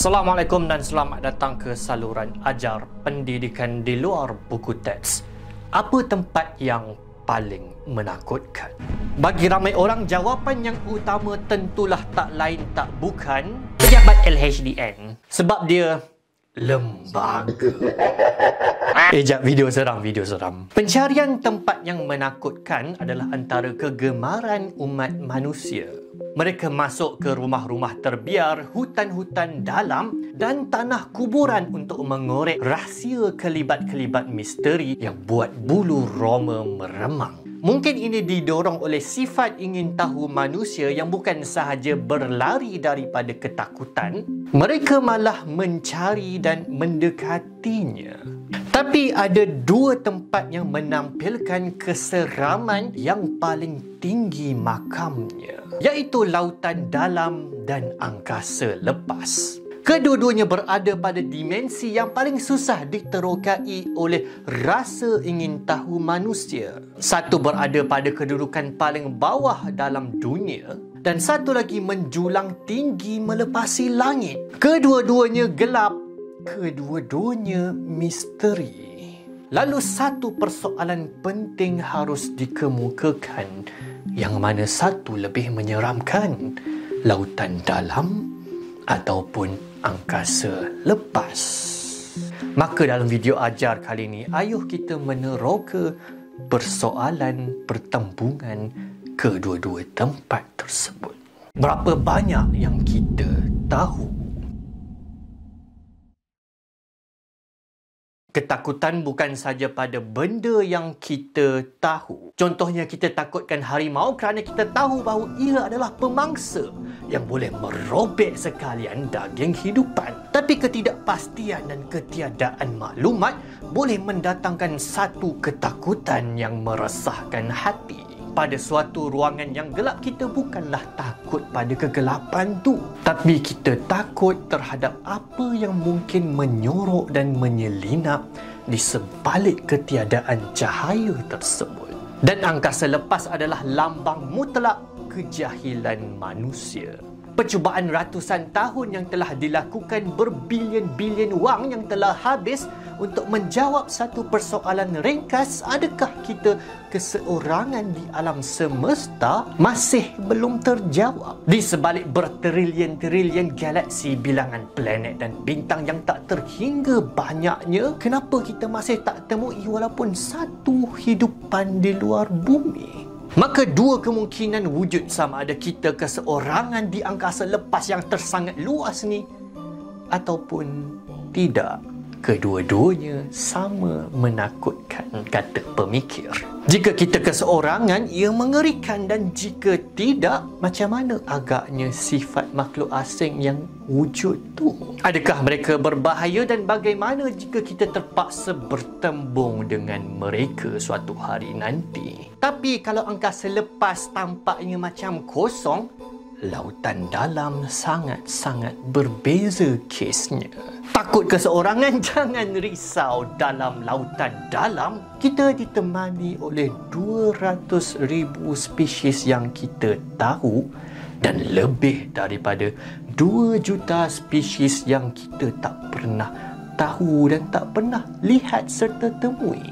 Assalamualaikum dan selamat datang ke saluran ajar pendidikan di luar buku teks. Apa tempat yang paling menakutkan? Bagi ramai orang, jawapan yang utama tentulah tak lain tak bukan pejabat LHDN. Sebab dia lembaga. Jap, video seram. Pencarian tempat yang menakutkan adalah antara kegemaran umat manusia. Mereka masuk ke rumah-rumah terbiar, hutan-hutan dalam dan tanah kuburan untuk mengorek rahsia kelibat-kelibat misteri yang buat bulu roma meremang. Mungkin ini didorong oleh sifat ingin tahu manusia yang bukan sahaja berlari daripada ketakutan, mereka malah mencari dan mendekatinya. Tapi ada dua tempat yang menampilkan keseraman yang paling tinggi makamnya, iaitu lautan dalam dan angkasa lepas. Kedua-duanya berada pada dimensi yang paling susah diterokai oleh rasa ingin tahu manusia. Satu berada pada kedudukan paling bawah dalam dunia dan satu lagi menjulang tinggi melepasi langit. Kedua-duanya gelap, kedua-duanya misteri. Lalu satu persoalan penting harus dikemukakan, yang mana satu lebih menyeramkan, lautan dalam ataupun angkasa lepas. Maka dalam video ajar kali ini, ayuh kita meneroka persoalan pertembungan kedua-dua tempat tersebut. Berapa banyak yang kita tahu? Ketakutan bukan saja pada benda yang kita tahu. Contohnya, kita takutkan harimau kerana kita tahu bahawa ia adalah pemangsa yang boleh merobek sekalian daging hidupan. Tapi ketidakpastian dan ketiadaan maklumat boleh mendatangkan satu ketakutan yang meresahkan hati. Pada suatu ruangan yang gelap, kita bukanlah takut pada kegelapan tu, tapi kita takut terhadap apa yang mungkin menyorok dan menyelinap di sebalik ketiadaan cahaya tersebut. Dan angkasa lepas adalah lambang mutlak kejahilan manusia. Percubaan ratusan tahun yang telah dilakukan, berbilion-bilion wang yang telah habis untuk menjawab satu persoalan ringkas, adakah kita keseorangan di alam semesta, masih belum terjawab. Di sebalik bertrilion-trilion galaksi, bilangan planet dan bintang yang tak terhingga banyaknya, kenapa kita masih tak temui walaupun satu hidupan di luar bumi? Maka dua kemungkinan wujud, sama ada kita keseorangan di angkasa lepas yang tersangat luas ni, ataupun tidak. Kedua-duanya sama menakutkan, kata pemikir. Jika kita keseorangan, ia mengerikan, dan jika tidak, macam mana agaknya sifat makhluk asing yang wujud tu? Adakah mereka berbahaya, dan bagaimana jika kita terpaksa bertembung dengan mereka suatu hari nanti? Tapi kalau angkasa lepas tampaknya macam kosong, lautan dalam sangat-sangat berbeza kesnya. Takut keseorangan? Jangan risau. Dalam lautan dalam, kita ditemani oleh 200,000 spesies yang kita tahu dan lebih daripada 2 juta spesies yang kita tak pernah tahu dan tak pernah lihat serta temui.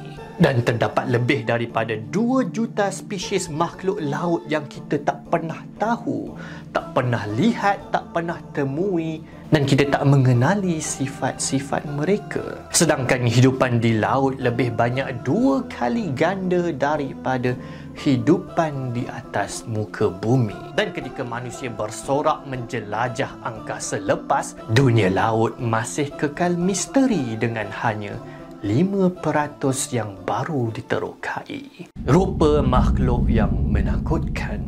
Dan terdapat lebih daripada 2 juta spesies makhluk laut yang kita tak pernah tahu, tak pernah lihat, tak pernah temui, dan kita tak mengenali sifat-sifat mereka. Sedangkan hidupan di laut lebih banyak 2 kali ganda daripada hidupan di atas muka bumi. Dan ketika manusia bersorak menjelajah angkasa lepas, dunia laut masih kekal misteri dengan hanya 5% yang baru diterokai. Rupa makhluk yang menakutkan.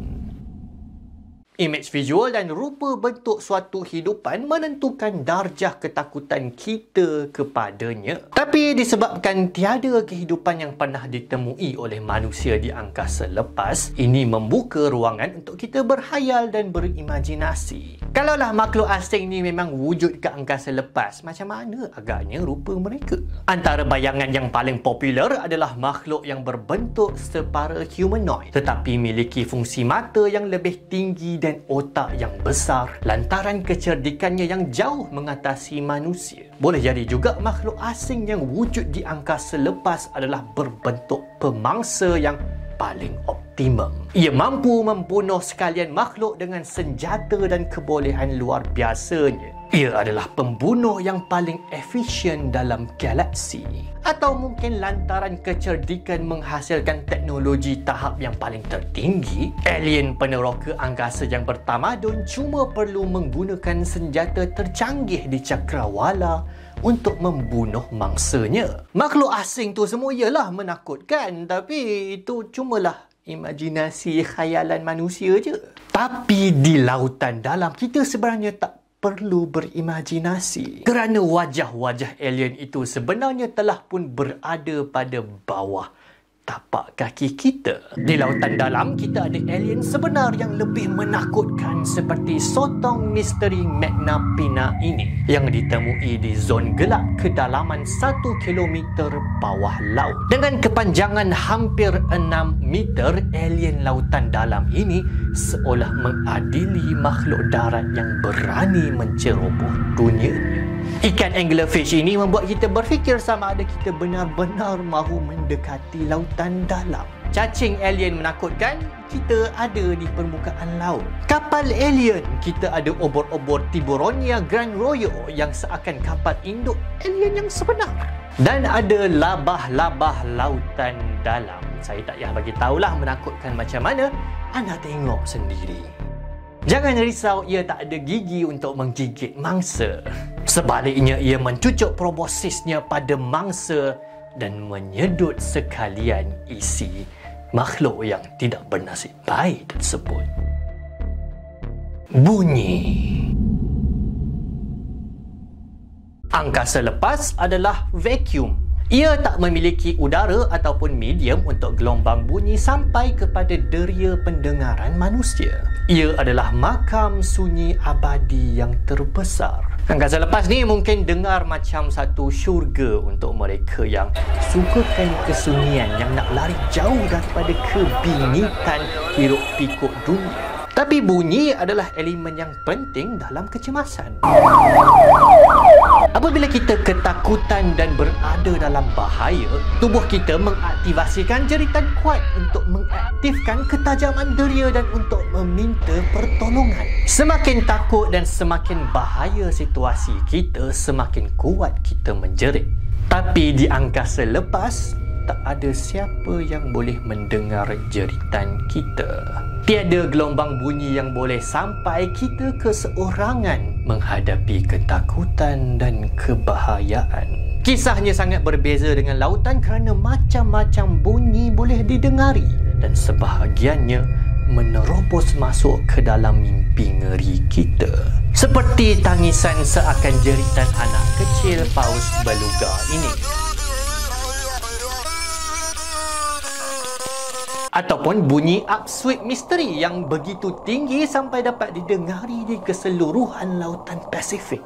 Imej visual dan rupa bentuk suatu hidupan menentukan darjah ketakutan kita kepadanya. Tapi disebabkan tiada kehidupan yang pernah ditemui oleh manusia di angkasa lepas, ini membuka ruangan untuk kita berhayal dan berimajinasi. Kalaulah makhluk asing ni memang wujud ke angkasa lepas, macam mana agaknya rupa mereka? Antara bayangan yang paling popular adalah makhluk yang berbentuk separa humanoid, tetapi memiliki fungsi mata yang lebih tinggi dan otak yang besar lantaran kecerdikannya yang jauh mengatasi manusia. Boleh jadi juga makhluk asing yang wujud di angkasa lepas adalah berbentuk pemangsa yang paling optimum. Ia mampu membunuh sekalian makhluk dengan senjata dan kebolehan luar biasanya. Ia adalah pembunuh yang paling efisien dalam galaksi. Atau mungkin lantaran kecerdikan menghasilkan teknologi tahap yang paling tertinggi, alien peneroka angkasa yang bertamadun cuma perlu menggunakan senjata tercanggih di cakrawala untuk membunuh mangsanya. Makhluk asing tu semua ialah menakutkan, tapi itu cumalah imajinasi khayalan manusia je. Tapi di lautan dalam kita sebenarnya tak perlu berimajinasi, kerana wajah-wajah alien itu sebenarnya telah pun berada pada bawah tapak kaki kita. Di lautan dalam kita ada alien sebenar yang lebih menakutkan seperti sotong misteri Magna Pina ini yang ditemui di zon gelap kedalaman 1 km bawah laut. Dengan kepanjangan hampir 6 meter, alien lautan dalam ini seolah mengadili makhluk darat yang berani menceroboh dunianya. Ikan anglerfish ini membuat kita berfikir sama ada kita benar-benar mahu mendekati lautan dalam. Cacing alien menakutkan, kita ada di permukaan laut. Kapal alien, kita ada obor-obor Tiburonia Grand Royal yang seakan kapal induk alien yang sebenar. Dan ada labah-labah lautan dalam. Saya tak payah bagi tahulah menakutkan macam mana, anda tengok sendiri. Jangan risau, ia tak ada gigi untuk menggigit mangsa. Sebaliknya, ia mencucuk proboscisnya pada mangsa dan menyedut sekalian isi makhluk yang tidak bernasib baik tersebut. Bunyi. Angkasa lepas adalah vacuum. Ia tak memiliki udara ataupun medium untuk gelombang bunyi sampai kepada deria pendengaran manusia. Ia adalah makam sunyi abadi yang terbesar. Angkasa lepas ni mungkin dengar macam satu syurga untuk mereka yang sukakan kesunyian, yang nak lari jauh daripada kebingitan hiruk pikuk dunia. Tapi bunyi adalah elemen yang penting dalam kecemasan. Apabila kita ketakutan dan berada dalam bahaya, tubuh kita mengaktivasikan jeritan kuat untuk mengaktifkan ketajaman deria dan untuk meminta pertolongan. Semakin takut dan semakin bahaya situasi kita, semakin kuat kita menjerit. Tapi di angkasa lepas, tak ada siapa yang boleh mendengar jeritan kita. Tiada gelombang bunyi yang boleh sampai kita keseorangan menghadapi ketakutan dan kebahayaan. Kisahnya sangat berbeza dengan lautan kerana macam-macam bunyi boleh didengari dan sebahagiannya menerobos masuk ke dalam mimpi ngeri kita. Seperti tangisan seakan jeritan anak kecil paus beluga ini. Ataupun bunyi upsweep misteri yang begitu tinggi sampai dapat didengari di keseluruhan lautan Pasifik.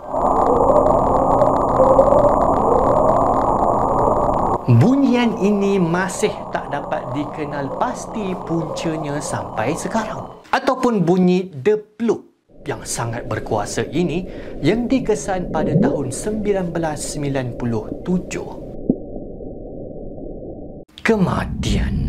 Bunyian ini masih tak dapat dikenal pasti puncanya sampai sekarang. Ataupun bunyi The Plug yang sangat berkuasa ini yang dikesan pada tahun 1997. Kematian.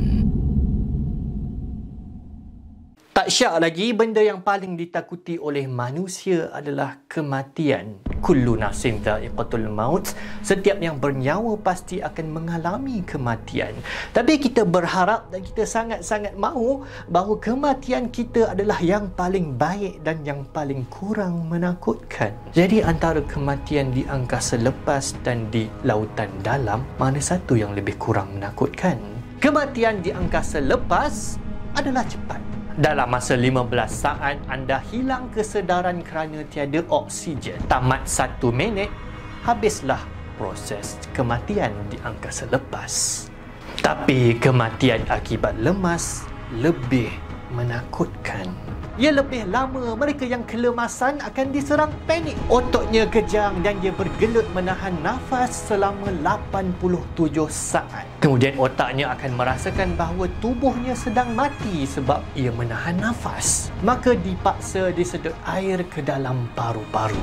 Tak syak lagi, benda yang paling ditakuti oleh manusia adalah kematian. Kullu nafsin dha'iqatul maut. Setiap yang bernyawa pasti akan mengalami kematian. Tapi kita berharap dan kita sangat-sangat mahu bahawa kematian kita adalah yang paling baik dan yang paling kurang menakutkan. Jadi antara kematian di angkasa lepas dan di lautan dalam, mana satu yang lebih kurang menakutkan? Kematian di angkasa lepas adalah cepat. Dalam masa 15 saat, anda hilang kesedaran kerana tiada oksigen. Tamat 1 minit, habislah proses kematian di angkasa lepas. Tapi kematian akibat lemas lebih menakutkan. Ia lebih lama, mereka yang kelemasan akan diserang panik. Ototnya kejang dan dia bergelut menahan nafas selama 87 saat. Kemudian otaknya akan merasakan bahawa tubuhnya sedang mati sebab ia menahan nafas. Maka dipaksa disedut air ke dalam paru-paru.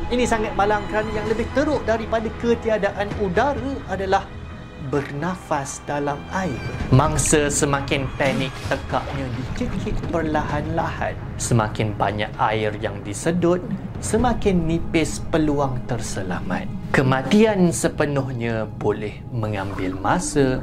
Ini sangat malang kerana yang lebih teruk daripada ketiadaan udara adalah bernafas dalam air. Mangsa semakin panik, tekaknya dicekik perlahan-lahan. Semakin banyak air yang disedut, semakin nipis peluang terselamat. Kematian sepenuhnya boleh mengambil masa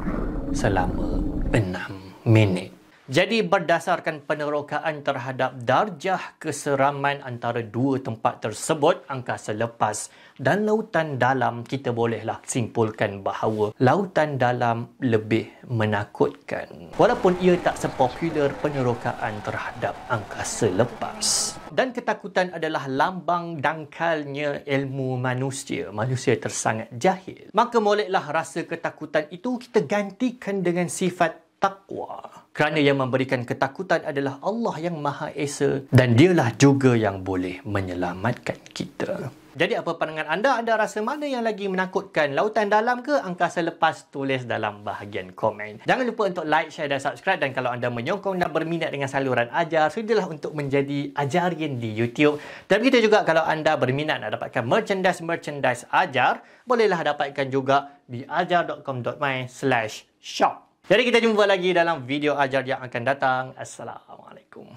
selama 6 minit. Jadi berdasarkan penerokaan terhadap darjah keseraman antara dua tempat tersebut, angkasa lepas dan lautan dalam, kita bolehlah simpulkan bahawa lautan dalam lebih menakutkan. Walaupun ia tak sepopular penerokaan terhadap angkasa lepas. Dan ketakutan adalah lambang dangkalnya ilmu manusia. Manusia tersangat jahil. Maka moleklah rasa ketakutan itu kita gantikan dengan sifat taqwa. Kerana yang memberikan ketakutan adalah Allah yang Maha Esa dan dialah juga yang boleh menyelamatkan kita. Jadi apa pandangan anda? Anda rasa mana yang lagi menakutkan? Lautan dalam ke angkasa lepas? Tulis dalam bahagian komen. Jangan lupa untuk like, share dan subscribe. Dan kalau anda menyokong dan berminat dengan saluran ajar, sudilah untuk menjadi ajarian di YouTube. Dan begitu juga kalau anda berminat nak dapatkan merchandise ajar, bolehlah dapatkan juga di ajar.com.my/shop. Jadi kita jumpa lagi dalam video ajar yang akan datang. Assalamualaikum.